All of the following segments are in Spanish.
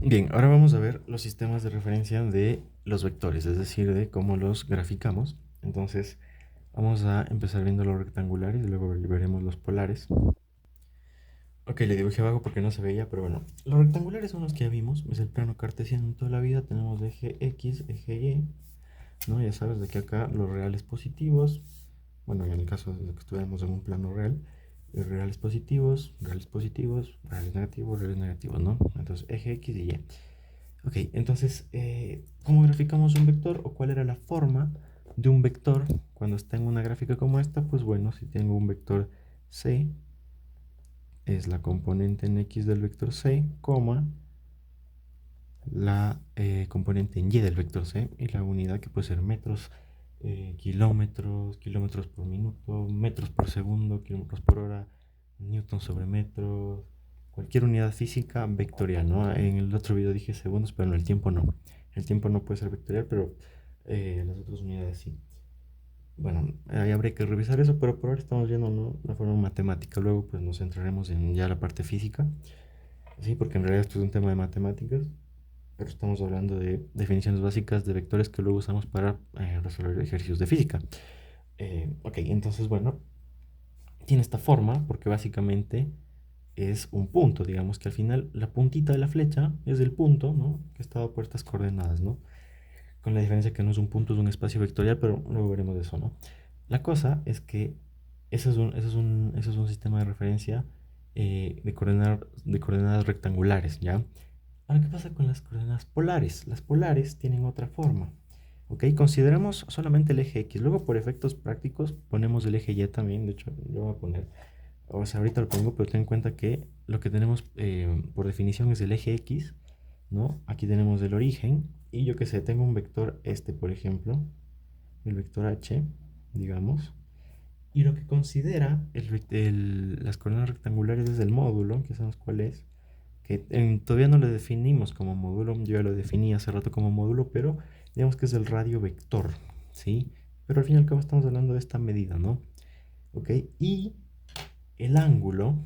Bien, ahora vamos a ver los sistemas de referencia de los vectores, es decir, de cómo los graficamos. Entonces, vamos a empezar viendo los rectangulares y luego veremos los polares. Ok, le dibujé abajo porque no se veía, pero bueno. Los rectangulares son los que ya vimos, es el plano cartesiano en toda la vida. Tenemos eje X, eje Y, ¿no? Ya sabes de que acá los reales positivos, bueno, en el caso de que estuviéramos en un plano real, reales positivos, reales positivos, reales negativos, ¿no? Entonces, eje X y Y. Ok, entonces, ¿cómo graficamos un vector o cuál era la forma de un vector cuando está en una gráfica como esta? Pues bueno, si tengo un vector C, es la componente en X del vector C, coma, la componente en Y del vector C y la unidad que puede ser metros, kilómetros, kilómetros por minuto, metros por segundo, kilómetros por hora, newton sobre metros, cualquier unidad física vectorial, ¿no? En el otro video dije segundos, pero en el tiempo no. El tiempo no puede ser vectorial, pero las otras unidades sí. Bueno, ahí habría que revisar eso, pero por ahora estamos viendo, ¿no?, la forma matemática. Luego pues nos centraremos en ya la parte física, sí, porque en realidad esto es un tema de matemáticas, pero estamos hablando de definiciones básicas de vectores que luego usamos para resolver ejercicios de física. Ok, entonces, bueno, tiene esta forma porque básicamente es un punto, digamos que al final la puntita de la flecha es el punto, ¿no?, que está dado por estas coordenadas, ¿no? Con la diferencia que no es un punto, es un espacio vectorial, pero luego veremos de eso, ¿no? La cosa es que ese es un sistema de referencia de coordenadas rectangulares, ¿ya? Ahora, ¿qué pasa con las coordenadas polares? Las polares tienen otra forma. ¿Ok? Consideramos solamente el eje X. Luego, por efectos prácticos, ponemos el eje Y también. De hecho, yo voy a poner, o sea, ahorita lo pongo, pero ten en cuenta que lo que tenemos por definición es el eje X, ¿no? Aquí tenemos el origen. Y yo qué sé, tengo un vector este, por ejemplo, el vector H, digamos. Y lo que considera las coordenadas rectangulares es el módulo, que sabemos cuál es, que todavía no lo definimos como módulo, yo ya lo definí hace rato como módulo, pero digamos que es el radio vector, ¿sí? Pero al fin y al cabo estamos hablando de esta medida, ¿no? ¿Ok? Y el ángulo,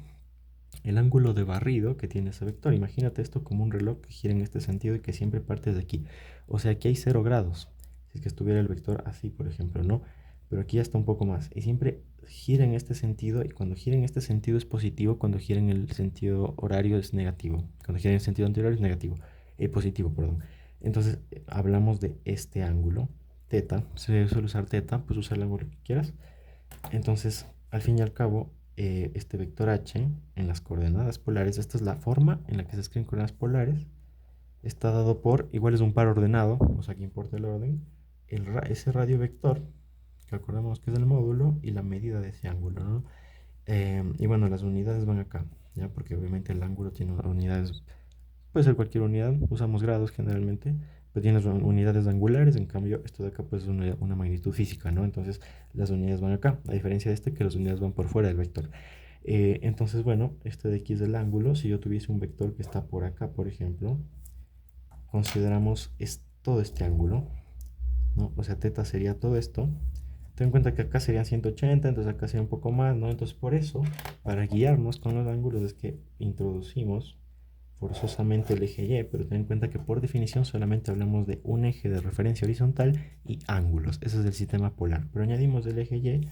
el ángulo de barrido que tiene ese vector, imagínate esto como un reloj que gira en este sentido y que siempre parte de aquí. O sea, aquí hay 0 grados, si es que estuviera el vector así, por ejemplo, ¿no? Pero aquí ya está un poco más. Y siempre gira en este sentido, y cuando gira en este sentido es positivo, cuando gira en el sentido horario es negativo. Cuando gira en el sentido anterior es negativo. Positivo, perdón. Entonces, hablamos de este ángulo, teta. Se suele usar teta, pues usa el ángulo que quieras. Entonces, al fin y al cabo, este vector h en las coordenadas polares, esta es la forma en la que se escriben coordenadas polares, está dado por, igual es un par ordenado, o sea que importa el orden, ese radio vector, que acordamos que es el módulo, y la medida de ese ángulo, ¿no? Y bueno, las unidades van acá, ¿ya? Porque obviamente el ángulo tiene unidades, puede ser cualquier unidad, usamos grados generalmente, pero tienes unidades angulares, en cambio esto de acá pues es una magnitud física, ¿no? Entonces las unidades van acá, a diferencia de este que las unidades van por fuera del vector. Entonces, bueno, este de aquí es el ángulo. Si yo tuviese un vector que está por acá, por ejemplo, consideramos todo este ángulo, ¿no? O sea, teta sería todo esto. Ten en cuenta que acá serían 180, entonces acá sería un poco más, ¿no? Entonces por eso, para guiarnos con los ángulos es que introducimos forzosamente el eje Y, pero ten en cuenta que por definición solamente hablamos de un eje de referencia horizontal y ángulos. Ese es el sistema polar. Pero añadimos el eje Y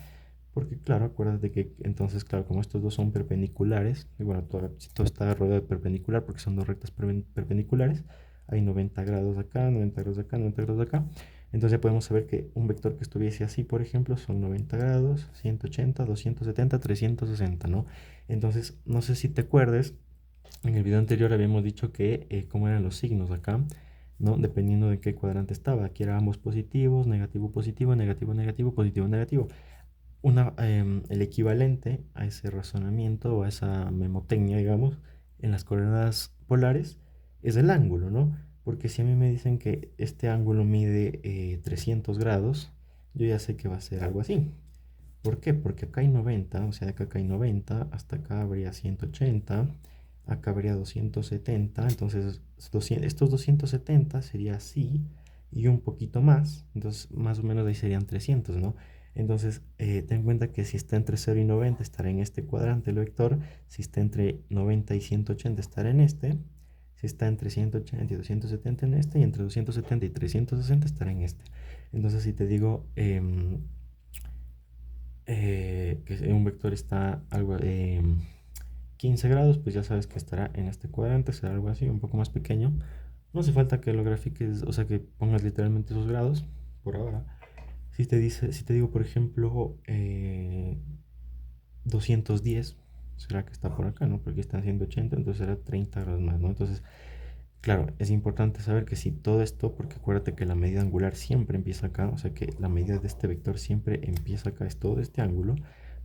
porque, claro, acuérdate que entonces, claro, como estos dos son perpendiculares, y bueno, todo está rodeado de perpendicular porque son dos rectas perpendiculares, hay 90 grados acá, 90 grados acá, 90 grados acá. Entonces ya podemos saber que un vector que estuviese así, por ejemplo, son 90 grados, 180, 270, 360, ¿no? Entonces, no sé si te acuerdes, en el video anterior habíamos dicho que cómo eran los signos acá, ¿no? Dependiendo de qué cuadrante estaba. Aquí eran ambos positivos, negativo, positivo, negativo, negativo, positivo, negativo. El equivalente a ese razonamiento o a esa memotecnia, digamos, en las coordenadas polares es el ángulo, ¿no? Porque si a mí me dicen que este ángulo mide 300 grados, yo ya sé que va a ser algo así. ¿Por qué? Porque acá hay 90, o sea, de acá hay 90, hasta acá habría 180, acá habría 270, entonces estos 270 sería así y un poquito más, entonces más o menos ahí serían 300, ¿no? Entonces, ten en cuenta que si está entre 0 y 90 estará en este cuadrante el vector, si está entre 90 y 180 estará en este, Si está entre 180 y 270 en este, y entre 270 y 360 estará en este. Entonces, si te digo que un vector está algo 15 grados, pues ya sabes que estará en este cuadrante, será algo así, un poco más pequeño. No hace falta que lo grafiques, o sea, que pongas literalmente esos grados por ahora. Si te digo, por ejemplo, 210, será que está por acá, ¿no? Porque están 180, entonces será 30 grados más, ¿no? Entonces, claro, es importante saber que si todo esto, porque acuérdate que la medida angular siempre empieza acá, o sea que la medida de este vector siempre empieza acá, es todo este ángulo,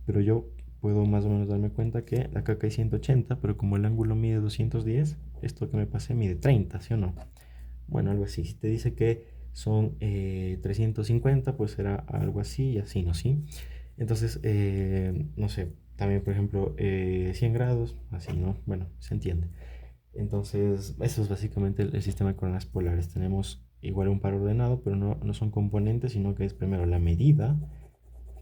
pero yo puedo más o menos darme cuenta que acá hay 180, pero como el ángulo mide 210, esto que me pasé mide 30, ¿sí o no? Bueno, algo así. Si te dice que son 350, pues será algo así y así, ¿no? Sí. Entonces, no sé, también por ejemplo 100 grados, así, ¿no? Bueno, se entiende. Entonces, eso es básicamente el sistema de coordenadas polares. Tenemos igual un par ordenado, pero no son componentes, sino que es primero la medida,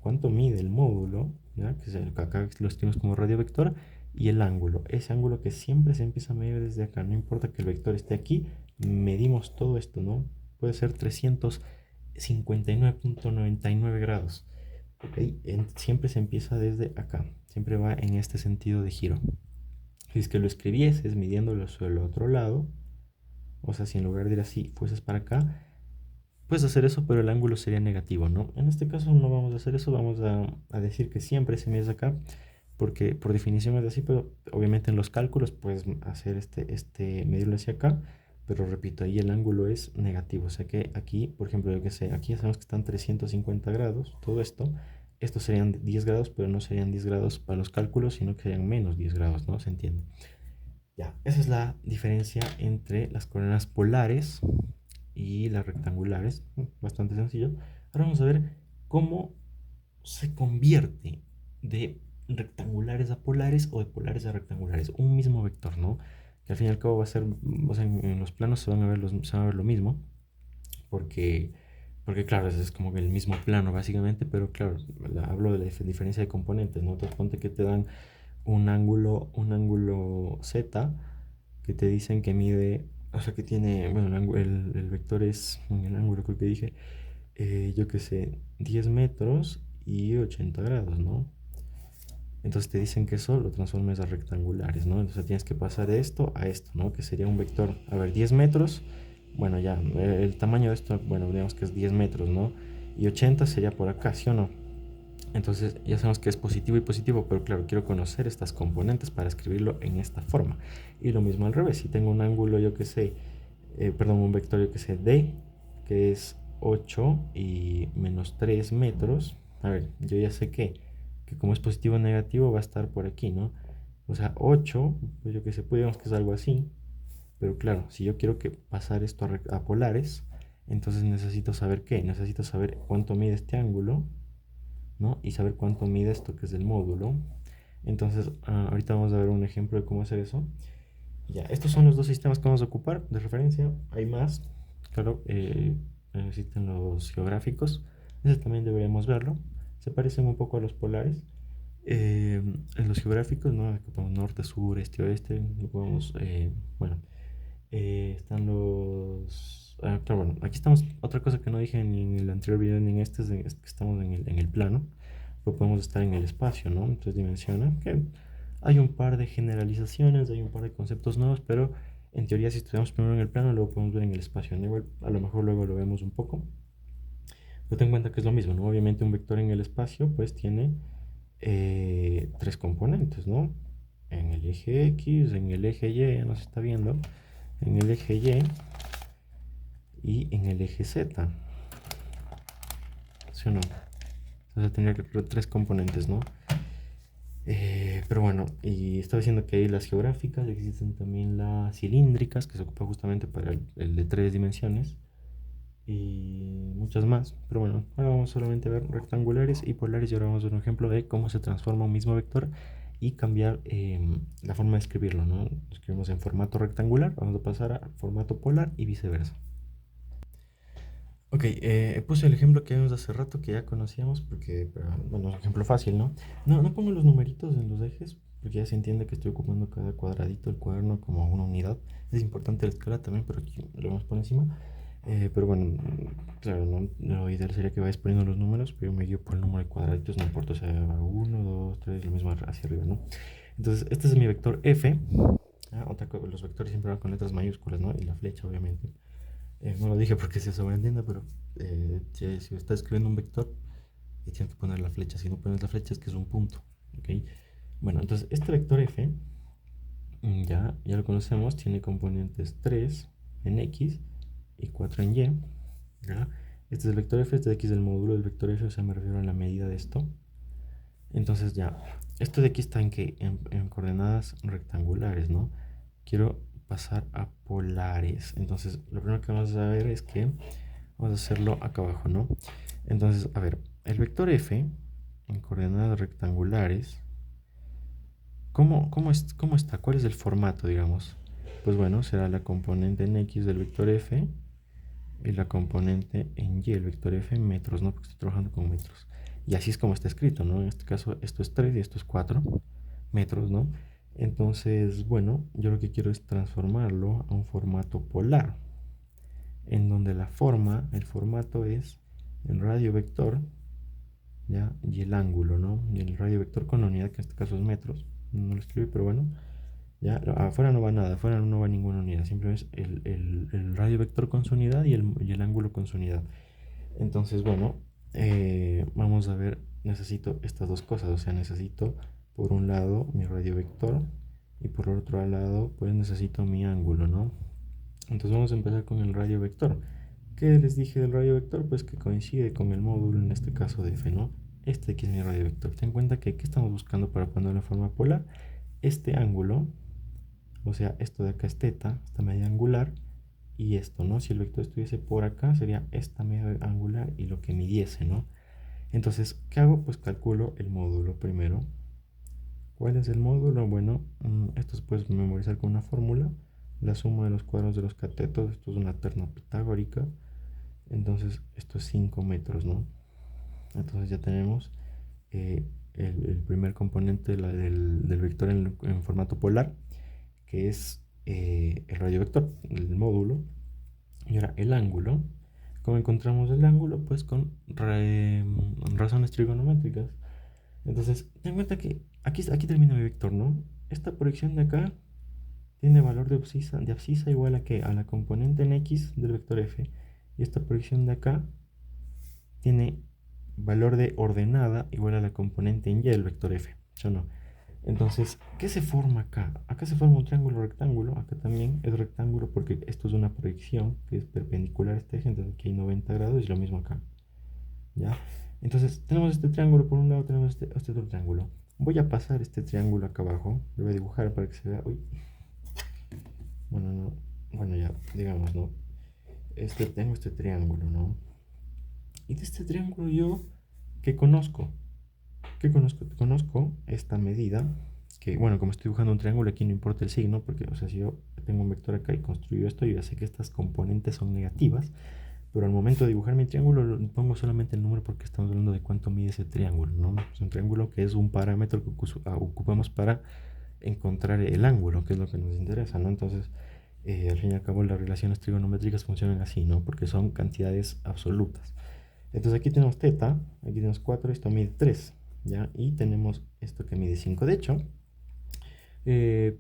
cuánto mide el módulo, ¿ya? Que es acá lo escribimos como radio vector, y el ángulo. Ese ángulo que siempre se empieza a medir desde acá. No importa que el vector esté aquí, medimos todo esto, ¿no? Puede ser 359.99 grados. ¿Ok? Siempre se empieza desde acá. Siempre va en este sentido de giro. Si es que lo escribieses midiéndolo sobre el otro lado, o sea, si en lugar de ir así fueses para acá, puedes hacer eso, pero el ángulo sería negativo, ¿no? En este caso no vamos a hacer eso, vamos a decir que siempre se mide acá, porque por definición es así, pero obviamente en los cálculos puedes hacer medirlo hacia acá, pero repito, ahí el ángulo es negativo, o sea que aquí, por ejemplo, yo que sé, aquí ya sabemos que están 350 grados, todo esto, estos serían 10 grados, pero no serían 10 grados para los cálculos, sino que serían menos 10 grados, ¿no? ¿Se entiende? Ya, esa es la diferencia entre las coordenadas polares y las rectangulares. Bastante sencillo. Ahora vamos a ver cómo se convierte de rectangulares a polares o de polares a rectangulares. Un mismo vector, ¿no? Que al fin y al cabo va a ser, o sea, en los planos se van a ver lo mismo. Porque, porque claro, es como que el mismo plano básicamente, pero claro, hablo de la diferencia de componentes, ¿no? Entonces ponte que te dan un ángulo Z que te dicen que mide, o sea que tiene, bueno, el vector es, en el ángulo creo que dije, yo que sé, 10 metros y 80 grados, ¿no? Entonces te dicen que eso lo transformes a rectangulares, ¿no? Entonces tienes que pasar de esto a esto, ¿no? Que sería un vector, a ver, 10 metros, bueno, ya, el tamaño de esto, bueno, digamos que es 10 metros, ¿no? Y 80 sería por acá, ¿sí o no? Entonces ya sabemos que es positivo y positivo, pero claro, quiero conocer estas componentes para escribirlo en esta forma. Y lo mismo al revés, si tengo un ángulo, yo que sé, perdón, un vector, yo que sé, D, que es 8 y menos 3 metros, a ver, yo ya sé que como es positivo o negativo va a estar por aquí, ¿no? O sea, 8, pues yo que sé, pues digamos que es algo así, pero claro, si yo quiero que pasar esto a polares, entonces necesito saber qué, necesito saber cuánto mide este ángulo, ¿no? Y saber cuánto mide esto que es el módulo. Entonces, ahorita vamos a ver un ejemplo de cómo hacer eso. Ya, estos son los dos sistemas que vamos a ocupar de referencia. Hay más, claro, existen los geográficos. Ese también deberíamos verlo. Se parecen un poco a los polares. En los geográficos, ¿no? Ocupamos norte, sur, este, oeste. Ocupamos, bueno, están los... claro, bueno, aquí estamos, otra cosa que no dije ni en el anterior video ni en este es que estamos en el plano, pero podemos estar en el espacio, ¿no? Entonces dimensiona que hay un par de generalizaciones, hay un par de conceptos nuevos, pero en teoría si estudiamos primero en el plano, luego podemos ver en el espacio, ¿no? Igual a lo mejor luego lo vemos un poco, pero ten en cuenta que es lo mismo, ¿no? Obviamente un vector en el espacio pues tiene tres componentes, ¿no? En el eje X, en el eje Y, ya nos está viendo, en el eje Y en el eje Z. ¿Sí o no? Entonces tendría que tener tres componentes, ¿no? Pero bueno, y estaba diciendo que hay las geográficas, existen también las cilíndricas, que se ocupa justamente para el de tres dimensiones, y muchas más. Pero bueno, ahora vamos solamente a ver rectangulares y polares, y ahora vamos a ver un ejemplo de cómo se transforma un mismo vector y cambiar la forma de escribirlo, ¿no? Lo escribimos en formato rectangular, vamos a pasar a formato polar y viceversa. Ok, puse el ejemplo que vimos hace rato que ya conocíamos porque, pero, bueno, es un ejemplo fácil, ¿no? No pongo los numeritos en los ejes porque ya se entiende que estoy ocupando cada cuadradito del cuaderno como una unidad. Es importante la escala también, pero aquí lo vemos por encima. Pero bueno, claro, ¿no? Lo ideal sería que vayas poniendo los números, pero yo me guío por el número de cuadraditos, no importa, o sea, 1, 2, 3, lo mismo hacia arriba, ¿no? Entonces, este es mi vector F. Los vectores siempre van con letras mayúsculas, ¿no? Y la flecha, obviamente. No lo dije porque se sobreentiende, pero si estás escribiendo un vector, tienes que poner la flecha. Si no pones la flecha, es que es un punto, ¿ok? Bueno, entonces, este vector F, ya lo conocemos, tiene componentes 3 en X y 4 en Y. ¿Ya? Este es el vector F, este de aquí es el módulo del vector F, o sea, me refiero a la medida de esto. Entonces ya, esto de aquí está en que en coordenadas rectangulares, ¿no? Quiero pasar a polares. Entonces, lo primero que vamos a ver es que vamos a hacerlo acá abajo, ¿no? Entonces, a ver, el vector F en coordenadas rectangulares, ¿cómo está? ¿Cuál es el formato, digamos? Pues bueno, será la componente en X del vector F y la componente en Y, el vector F en metros, ¿no? Porque estoy trabajando con metros. Y así es como está escrito, ¿no? En este caso, esto es 3 y esto es 4 metros, ¿no? Entonces, bueno, yo lo que quiero es transformarlo a un formato polar, en donde el formato es el radio vector, ¿ya? Y el ángulo, ¿no? Y el radio vector con la unidad, que en este caso es metros. No lo escribí, pero bueno. Ya, afuera no va nada, afuera no va ninguna unidad, simplemente es el radio vector con su unidad y el ángulo con su unidad. Entonces, bueno, vamos a ver, necesito estas dos cosas, o sea, necesito por un lado mi radio vector y por otro lado, pues necesito mi ángulo, ¿no? Entonces vamos a empezar con el radio vector. ¿Qué les dije del radio vector? Pues que coincide con el módulo, en este caso de F, ¿no? Este aquí es mi radio vector. Ten en cuenta que ¿qué estamos buscando para ponerlo en forma polar? Este ángulo, o sea, esto de acá es teta, esta media angular, y esto, ¿no? Si el vector estuviese por acá, sería esta media angular y lo que midiese, ¿no? Entonces, ¿qué hago? Pues calculo el módulo primero. ¿Cuál es el módulo? Bueno, esto se puede memorizar con una fórmula. La suma de los cuadros de los catetos, esto es una terna pitagórica. Entonces, esto es 5 metros, ¿no? Entonces ya tenemos el primer componente del vector en formato polar, que es el radio vector, el módulo. Y ahora el ángulo. ¿Cómo encontramos el ángulo? Pues con razones trigonométricas. Entonces, ten en cuenta que aquí termina mi vector, ¿no? Esta proyección de acá tiene valor de abscisa igual a ¿qué? A la componente en X del vector F. Y esta proyección de acá tiene valor de ordenada igual a la componente en Y del vector F. ¿Sí o no? Entonces, ¿qué se forma acá? Acá se forma un triángulo rectángulo, acá también es rectángulo porque esto es una proyección que es perpendicular a este eje, entonces aquí hay 90 grados y lo mismo acá, ¿ya? Entonces, tenemos este triángulo por un lado, tenemos este otro triángulo. Voy a pasar este triángulo acá abajo, lo voy a dibujar para que se vea, uy, bueno, no, bueno ya, digamos, ¿no? Tengo este triángulo, ¿no? Y de este triángulo yo, ¿qué conozco? ¿Qué conozco? Conozco esta medida, que bueno, como estoy dibujando un triángulo aquí no importa el signo, porque o sea, si yo tengo un vector acá y construyo esto, yo ya sé que estas componentes son negativas, pero al momento de dibujar mi triángulo pongo solamente el número porque estamos hablando de cuánto mide ese triángulo, ¿no? Es un triángulo que es un parámetro que ocupamos para encontrar el ángulo, que es lo que nos interesa, ¿no? Entonces, al fin y al cabo las relaciones trigonométricas funcionan así, ¿no? Porque son cantidades absolutas. Entonces aquí tenemos teta, aquí tenemos 4, esto mide 3, ¿ya? Y tenemos esto que mide 5. De hecho,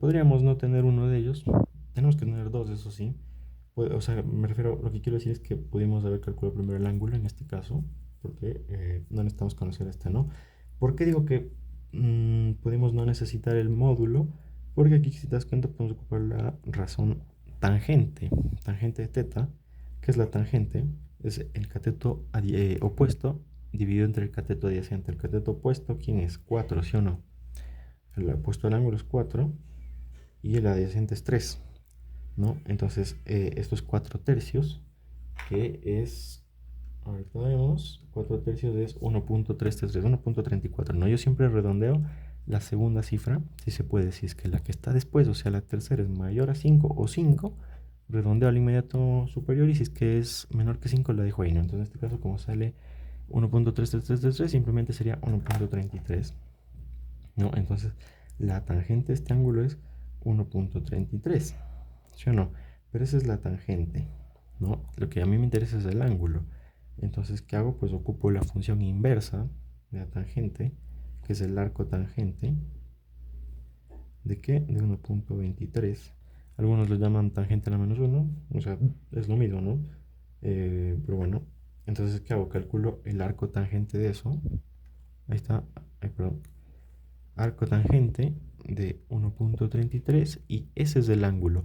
podríamos no tener uno de ellos, tenemos que tener dos, eso sí. O sea, me refiero, lo que quiero decir es que pudimos haber calculado primero el ángulo en este caso, porque no necesitamos conocer este, ¿no? ¿Por qué digo que pudimos no necesitar el módulo? Porque aquí, si te das cuenta, podemos ocupar la razón tangente, tangente de teta. ¿Qué es la tangente? Es el cateto opuesto dividido entre el cateto adyacente. El cateto opuesto, ¿quién es? 4, ¿sí o no? El opuesto al ángulo es 4 y el adyacente es 3, ¿no? Entonces, esto es 4 tercios, que es, ahorita vemos, 4 tercios es 1.333, 1.34, ¿no? Yo siempre redondeo la segunda cifra, si se puede, si es que la que está después, o sea, la tercera es mayor a 5 o 5, redondeo al inmediato superior y si es que es menor que 5 la dejo ahí, ¿no? Entonces, en este caso, como sale 1.33333, simplemente sería 1.33, ¿no? Entonces, La tangente de este ángulo es 1.33, ¿sí o no? Pero esa es la tangente, ¿no? Lo que a mí me interesa es el ángulo. Entonces, ¿qué hago? Pues ocupo la función inversa de la tangente, que es el arco tangente. ¿De qué? De 1.23. Algunos lo llaman tangente a la menos 1, o sea, es lo mismo, ¿no? Pero bueno, entonces, ¿qué hago? Calculo el arco tangente de eso. Ahí está, perdón. Arco tangente de 1.33 y ese es el ángulo.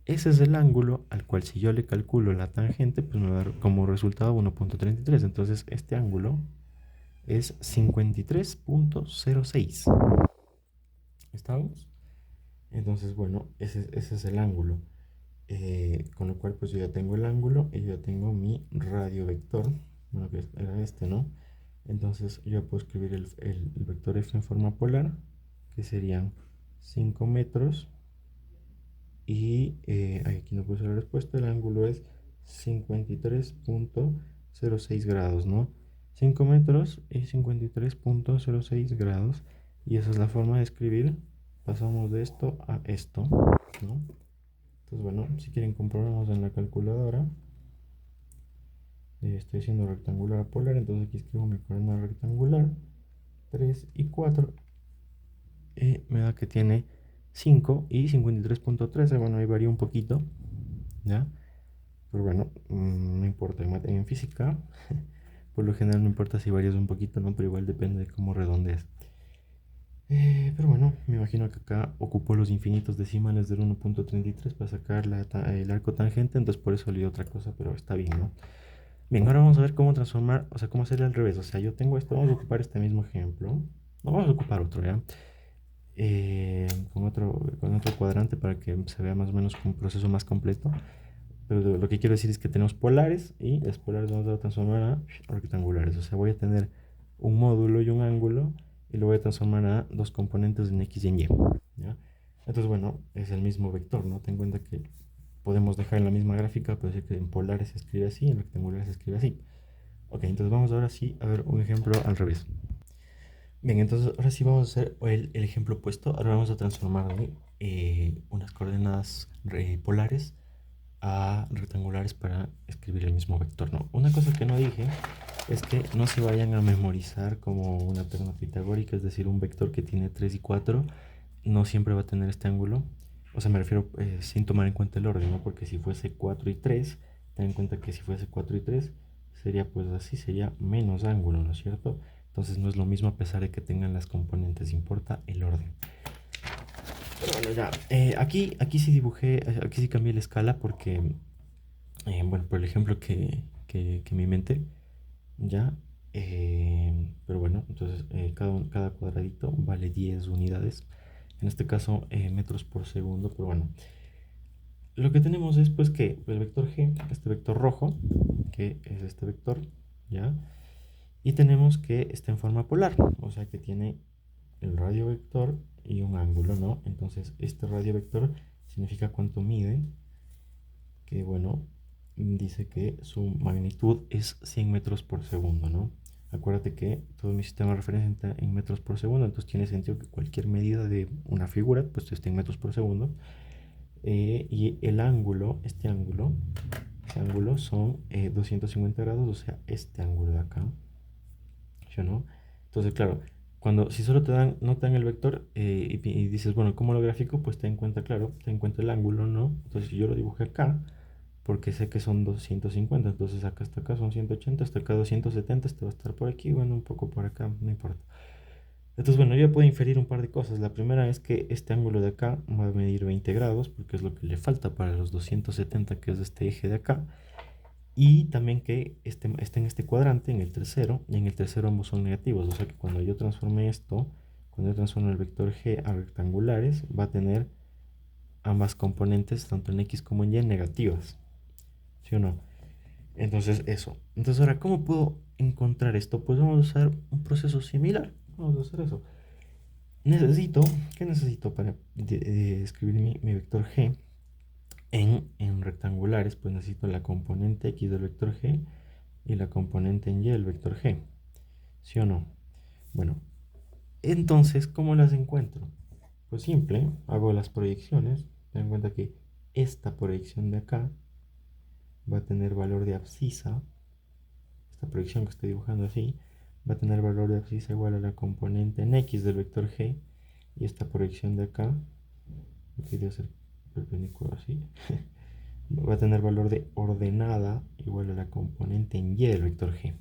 Ese es el ángulo al cual si yo le calculo la tangente, pues me va a dar como resultado 1.33. Entonces este ángulo es 53.06. ¿Estamos? Entonces, bueno, ese es el ángulo. Con lo cual, pues yo ya tengo el ángulo y yo ya tengo mi radio vector. Bueno, que era este, ¿no? Entonces yo puedo escribir el vector f en forma polar, que serían 5 metros. Y aquí no puse la respuesta, el ángulo es 53.06 grados, ¿no? 5 metros y 53.06 grados. Y esa es la forma de escribir. Pasamos de esto a esto, ¿no? Entonces, bueno, si quieren comprobamos en la calculadora. Estoy haciendo rectangular a polar, entonces aquí escribo mi coordenada rectangular, 3 y 4. Y me da que tiene 5 y 53.13. Bueno, ahí varía un poquito, ¿ya? Pero bueno, no importa, en física, por lo general no importa si varías un poquito, ¿no? Pero igual depende de cómo redondees. Pero bueno, me imagino que acá ocupó los infinitos decimales del 1.33 para sacar el arco tangente, entonces por eso leí otra cosa, pero está bien, ¿no? Bien, ahora vamos a ver cómo transformar, o sea, cómo hacerle al revés. O sea, yo tengo esto, vamos a ocupar este mismo ejemplo. No, vamos a ocupar otro, ¿ya? Con otro cuadrante para que se vea más o menos como un proceso más completo. Pero lo que quiero decir es que tenemos polares y las polares vamos a transformar a rectangulares. O sea, voy a tener un módulo y un ángulo y lo voy a transformar a dos componentes en X y en Y, ¿ya? Entonces, bueno, es el mismo vector, ¿no? Ten en cuenta que podemos dejar en la misma gráfica, puede ser que en polares se escribe así, en rectangulares se escribe así. Ok, entonces vamos ahora sí a ver un ejemplo al revés. Bien, entonces ahora sí vamos a hacer el ejemplo opuesto. Ahora vamos a transformar unas coordenadas polares a rectangulares para escribir el mismo vector, ¿no? Una cosa que no dije es que no se vayan a memorizar como una terna pitagórica, es decir, un vector que tiene 3 y 4 no siempre va a tener este ángulo. O sea, me refiero sin tomar en cuenta el orden, ¿no? Porque si fuese 4 y 3, ten en cuenta que si fuese 4 y 3 sería pues así, sería menos ángulo, ¿no es cierto? Entonces no es lo mismo a pesar de que tengan las componentes, importa el orden. Pero bueno, ya. Aquí sí dibujé, aquí sí cambié la escala porque, bueno, por el ejemplo que me inventé, ya. Pero bueno, entonces cada cuadradito vale 10 unidades. En este caso, metros por segundo. Pero bueno, lo que tenemos es pues que el vector g, este vector rojo, que es este vector, ya. Y tenemos que está en forma polar, o sea que tiene el radio vector y un ángulo, ¿no? Entonces, este radio vector significa cuánto mide, que bueno, dice que su magnitud es 100 metros por segundo, ¿no? Acuérdate que todo mi sistema de referencia está en metros por segundo, entonces tiene sentido que cualquier medida de una figura, pues esté en metros por segundo. Y el ángulo, este ángulo son 250 grados, o sea, este ángulo de acá, ¿sí o no? Entonces, claro, si solo no te dan el vector y dices, bueno, ¿cómo lo grafico? Pues ten en cuenta, claro, ten en cuenta el ángulo, ¿no? Entonces, si yo lo dibujé acá, porque sé que son 250, entonces acá hasta acá son 180, hasta acá 270, este va a estar por aquí, bueno, un poco por acá, no importa. Entonces, bueno, yo puedo inferir un par de cosas. La primera es que este ángulo de acá va a medir 20 grados, porque es lo que le falta para los 270, que es este eje de acá. Y también que esté en este cuadrante, en el tercero, y en el tercero ambos son negativos. O sea que cuando yo transforme esto, cuando yo transforme el vector g a rectangulares, va a tener ambas componentes, tanto en x como en y, negativas. ¿Sí o no? Entonces, eso. Entonces, ahora, ¿cómo puedo encontrar esto? Pues vamos a usar un proceso similar. Vamos a hacer eso. ¿Qué necesito para escribir mi vector g en rectangulares? Pues necesito la componente x del vector g y la componente en y del vector g. ¿Sí o no? Bueno, entonces, ¿cómo las encuentro? Pues simple, hago las proyecciones. Ten en cuenta que esta proyección de acá va a tener valor de abscisa. Esta proyección que estoy dibujando así va a tener valor de abscisa igual a la componente en x del vector g. Y esta proyección de acá, aquí debe ser perpendicular así, va a tener valor de ordenada igual a la componente en y del vector g.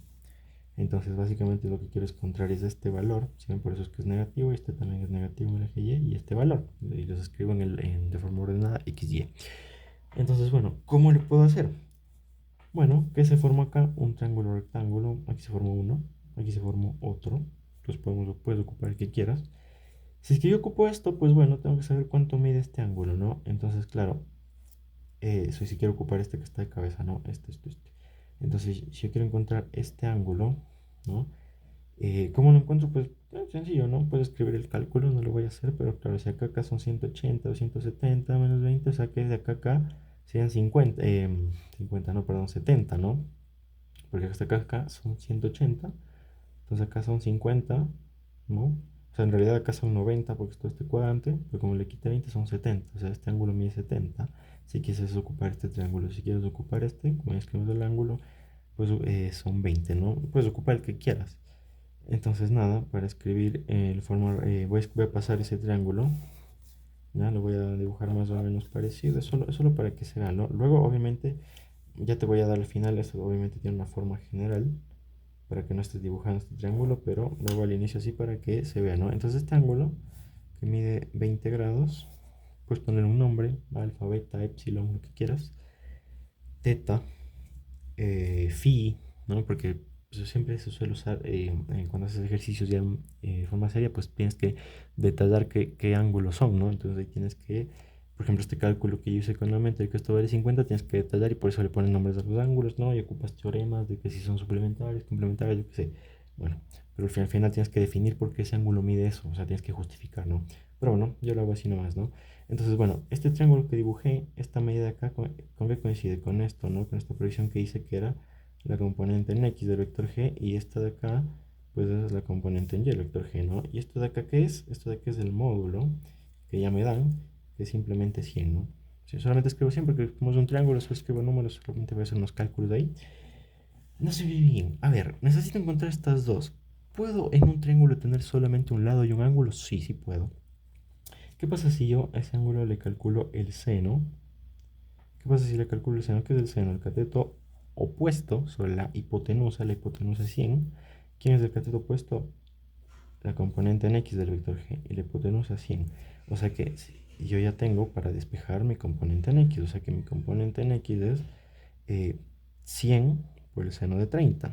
Entonces básicamente lo que quiero es contrariar este valor, ¿sí? Por eso es que es negativo, este también es negativo en el eje y este valor. Y los escribo de forma ordenada x, y. Entonces, bueno, ¿cómo le puedo hacer? Bueno, ¿qué se formó acá? Un triángulo rectángulo, aquí se formó uno, aquí se formó otro. Entonces puedes ocupar el que quieras. Si es que yo ocupo esto, pues bueno, tengo que saber cuánto mide este ángulo, ¿no? Entonces, claro, si quiero ocupar este que está de cabeza, ¿no? Este. Entonces, si yo quiero encontrar este ángulo, ¿no? ¿Cómo lo encuentro? Pues sencillo, ¿no? Puedo escribir el cálculo, no lo voy a hacer, pero claro, si acá son 180 o 170 menos 20, o sea que de acá a acá serían 50, 50, no, perdón, 70, ¿no? Porque hasta acá son 180, entonces acá son 50, ¿no? O sea, en realidad acá son 90 porque esto es este cuadrante, pero como le quité 20 son 70, o sea, este ángulo mide 70. Si quieres ocupar este triángulo, si quieres ocupar este, como ya escribimos el ángulo, pues son 20, ¿no? Puedes ocupar el que quieras. Entonces nada, para escribir voy a pasar ese triángulo, ya lo voy a dibujar más o menos parecido, es solo para que se vea, ¿no? Luego obviamente ya te voy a dar al final, esto obviamente tiene una forma general, para que no estés dibujando este triángulo, pero luego al inicio así para que se vea, ¿no? Entonces este ángulo que mide 20 grados, puedes poner un nombre, alfa, beta, epsilon, lo que quieras, teta, phi, ¿no? Porque pues, siempre se suele usar cuando haces ejercicios ya de forma seria, pues tienes que detallar qué ángulos son, ¿no? Entonces ahí tienes que, por ejemplo, este cálculo que yo hice con la mente de que esto vale 50, tienes que detallar y por eso le ponen nombres a los ángulos, ¿no? Y ocupas teoremas de que si son suplementarios, complementarios, yo qué sé. Bueno, pero al final tienes que definir por qué ese ángulo mide eso, o sea, tienes que justificar, ¿no? Pero bueno, yo lo hago así nomás, ¿no? Entonces, bueno, este triángulo que dibujé, esta medida de acá, ¿con qué coincide? Con esto, ¿no? Con esta proyección que hice que era la componente en x del vector g y esta de acá, pues esa es la componente en y del vector g, ¿no? ¿Y esto de acá qué es? Esto de acá es el módulo que ya me dan, que es simplemente 100, ¿no? Si solamente escribo 100 porque como es un triángulo, solo escribo números, solamente voy a hacer unos cálculos de ahí. No se ve bien. A ver, necesito encontrar estas dos. ¿Puedo en un triángulo tener solamente un lado y un ángulo? Sí, sí puedo. ¿Qué pasa si yo a ese ángulo le calculo el seno? ¿Qué pasa si le calculo el seno? ¿Qué es el seno? El cateto opuesto sobre la hipotenusa es 100. ¿Quién es el cateto opuesto? La componente en x del vector g y la hipotenusa 100. O sea que yo ya tengo para despejar mi componente en x. O sea que mi componente en x es 100 por el seno de 30.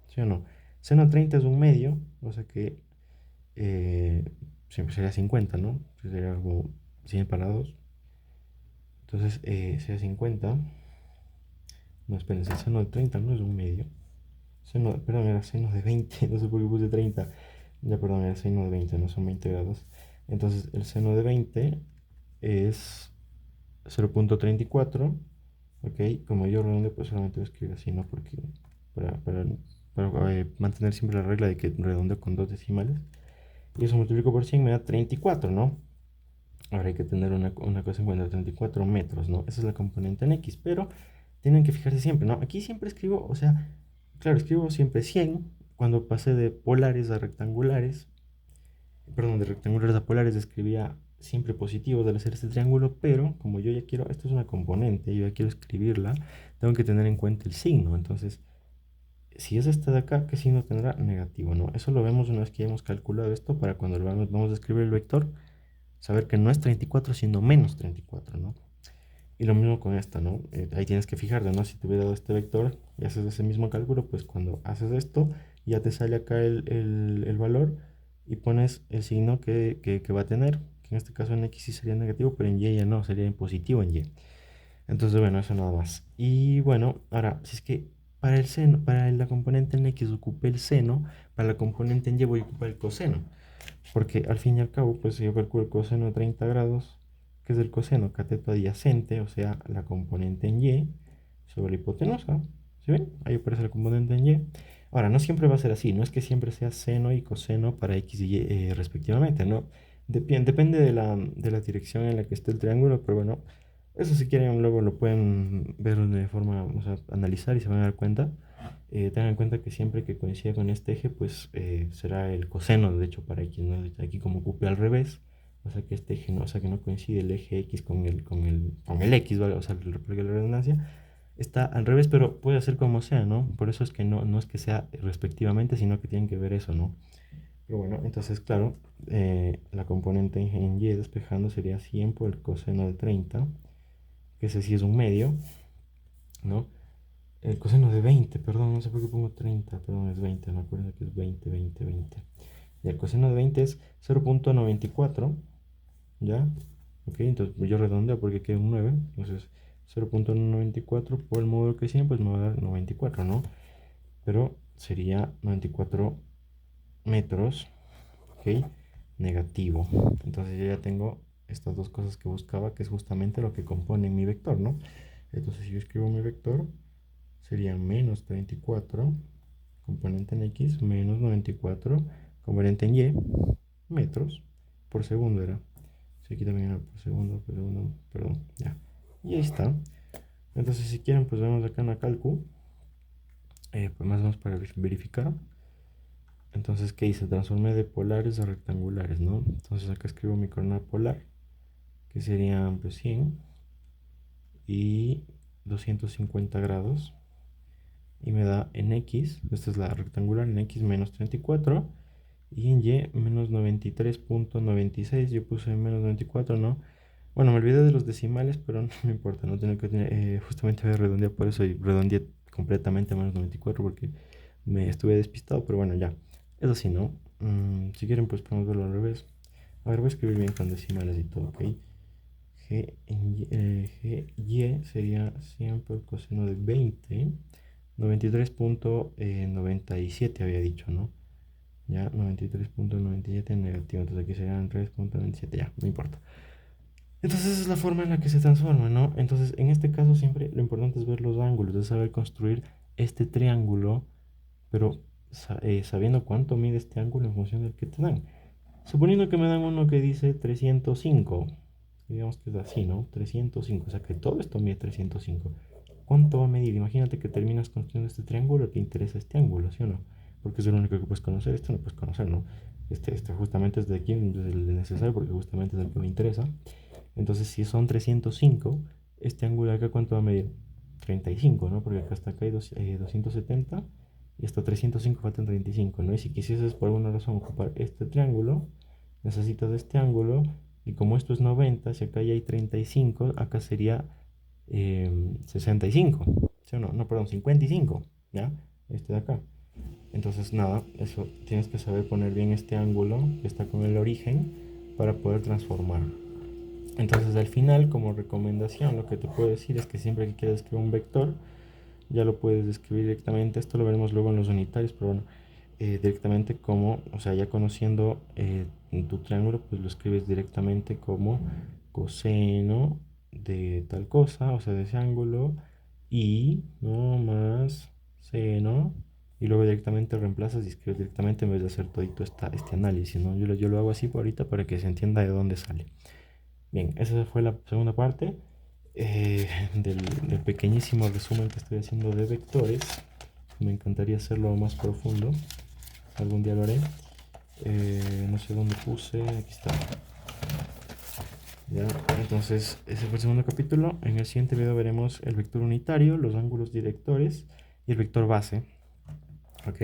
¿Sí o no? Seno de 30 es un medio, o sea que siempre sería 50, ¿no? Sería algo 100 para 2. Entonces sería 50. No, espérense, el seno de 30 no es un medio. Perdón, era seno de 20. No sé por qué puse 30. Ya, perdón, era seno de 20, no son 20 grados. Entonces, el seno de 20 es 0.34. Ok, como yo redondeo, pues solamente voy a escribir así, ¿no? Porque para, para, para mantener siempre la regla de que redondeo con dos decimales. Y eso multiplico por 100 me da 34, ¿no? Ahora hay que tener una cosa en cuenta, 34 metros, ¿no? Esa es la componente en X, pero tienen que fijarse siempre, ¿no? Aquí siempre escribo, o sea, claro, escribo siempre 100, cuando pasé de polares a rectangulares, perdón, de rectangulares a polares escribía siempre positivos al hacer este triángulo, pero como yo ya quiero, esto es una componente, yo ya quiero escribirla, tengo que tener en cuenta el signo, entonces, si es esta de acá, ¿qué signo tendrá? Negativo, ¿no? Eso lo vemos una vez que ya hemos calculado esto, para cuando vamos a escribir el vector, saber que no es 34, sino menos 34, ¿no? Y lo mismo con esta, ¿no? Ahí tienes que fijarte, ¿no? Si te hubiera dado este vector y haces ese mismo cálculo, pues cuando haces esto, ya te sale acá el valor y pones el signo que va a tener, que en este caso en X sí sería negativo, pero en Y ya no, sería en positivo en Y. Entonces, bueno, eso nada más. Y bueno, ahora, si es que para el seno, para la componente en X ocupé el seno, para la componente en Y voy a ocupar el coseno. Porque al fin y al cabo, pues si yo calculo el coseno de 30 grados, que es el coseno cateto adyacente, o sea, la componente en y, sobre la hipotenusa. ¿Sí ven? Ahí aparece la componente en y. Ahora, no siempre va a ser así, no es que siempre sea seno y coseno para x y y respectivamente, ¿no? Depende de la dirección en la que esté el triángulo, pero bueno, eso si quieren luego lo pueden ver de forma, o sea, analizar y se van a dar cuenta. Tengan en cuenta que siempre que coincida con este eje, pues será el coseno, de hecho, para X, ¿no? Aquí como ocupe al revés, o sea que este eje no, o sea que no coincide el eje X con el X, ¿vale? O sea, la redundancia, está al revés, pero puede ser como sea, ¿no? Por eso es que no es que sea respectivamente, sino que tienen que ver eso, ¿no? Pero bueno, entonces, claro, la componente en y despejando sería 100 por el coseno de 30, que ese sí es un medio, ¿no? El coseno de 20, perdón, no sé por qué pongo 30, perdón, es 20, me acuerdo que es 20, 20, 20. Y el coseno de 20 es 0.94, ¿ya? Ok, entonces yo redondeo porque queda un 9, entonces 0.94 por el módulo que 100, pues me va a dar 94, ¿no? Pero sería 94 metros, ok, negativo. Entonces yo ya tengo estas dos cosas que buscaba, que es justamente lo que compone mi vector, ¿no? Entonces si yo escribo mi vector, sería menos 34, componente en X, menos 94, componente en Y, metros por segundo era. Sí, aquí también era por segundo, perdón, ya. Y ahí está. Entonces si quieren, pues vemos acá en la calcu, pues más o menos para verificar. Entonces, ¿qué hice? Transformé de polares a rectangulares, ¿no? Entonces acá escribo mi coordenada polar, que serían pues 100 y 250 grados. Y me da en X, esta es la rectangular, en X menos 34 y en Y menos 93.96. Yo puse menos 94, ¿no? Bueno, me olvidé de los decimales, pero no me importa, no tengo que tener, justamente voy a redondear por eso y redondeé completamente a menos 94 porque me estuve despistado, pero bueno, ya. Eso sí, ¿no? Si quieren, pues podemos verlo al revés. A ver, voy a escribir bien con decimales y todo, ¿ok? G, Y sería siempre el coseno de 20. 93.97 había dicho, ¿no? Ya, 93.97 negativo. Entonces aquí serían 3.97, ya, no importa. Entonces esa es la forma en la que se transforma, ¿no? Entonces en este caso siempre lo importante es ver los ángulos, es saber construir este triángulo, pero sabiendo cuánto mide este ángulo en función del que te dan. Suponiendo que me dan uno que dice 305, digamos que es así, ¿no? 305, o sea que todo esto mide 305. ¿Cuánto va a medir? Imagínate que terminas construyendo este triángulo, te interesa este ángulo, ¿sí o no? Porque es lo único que puedes conocer, este no puedes conocer, ¿no? Este justamente es de aquí, es el necesario porque justamente es el que me interesa. Entonces, si son 305, este ángulo de acá, ¿cuánto va a medir? 35, ¿no? Porque acá hasta acá hay 270 y hasta 305 faltan 35, ¿no? Y si quisieses por alguna razón ocupar este triángulo, necesitas este ángulo, y como esto es 90, si acá ya hay 35, acá sería 65, ¿sí o no? No, perdón, 55, ¿ya? Este de acá. Entonces, nada, eso tienes que saber poner bien este ángulo que está con el origen para poder transformar. Entonces, al final, como recomendación, lo que te puedo decir es que siempre que quieras escribir un vector, ya lo puedes describir directamente. Esto lo veremos luego en los unitarios, pero bueno, directamente como, o sea, ya conociendo tu triángulo, pues lo escribes directamente como coseno de tal cosa, o sea, de ese ángulo, y no más seno, y luego directamente reemplazas y escribes directamente en vez de hacer todito este análisis, ¿no? Yo lo hago así por ahorita para que se entienda de dónde sale. Bien, esa fue la segunda parte del pequeñísimo resumen que estoy haciendo de vectores. Me encantaría hacerlo más profundo. Algún día lo haré. No sé dónde puse. Aquí está. Ya, entonces, ese fue el segundo capítulo. En el siguiente video veremos el vector unitario, los ángulos directores y el vector base. ¿Ok?